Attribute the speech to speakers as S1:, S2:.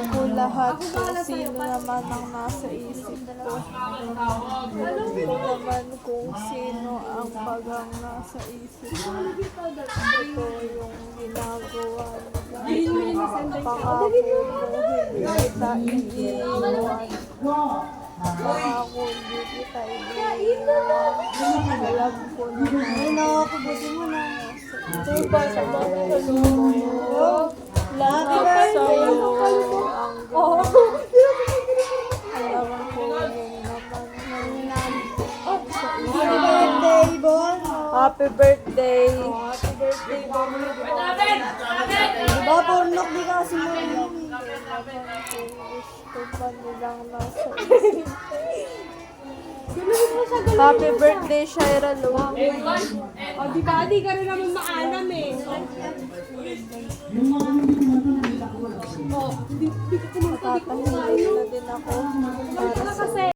S1: ko lahat kung sino naman ang nasa isip ko. Alam ko naman kung sino ang bagang nasa isip ko. Ito yung ginagawa nila. Pangako mo hindi kita iiwan. Pangako hindi kita iiwan. Alam ko naman. Ay, nakakabuti mo na. Ito ba sa mga kaluluwa? Lahat sa'yo ang alam ko yun naman. Happy birthday, Bon! Happy birthday! Happy birthday, Bon! Diba, pornok di ka kasi mo yun. Gusto pa nilang nasa isip. Happy birthday, Shaira Lu.
S2: O, di ba? Di ka rin naman maalam eh.
S1: Tatahimik na din ako.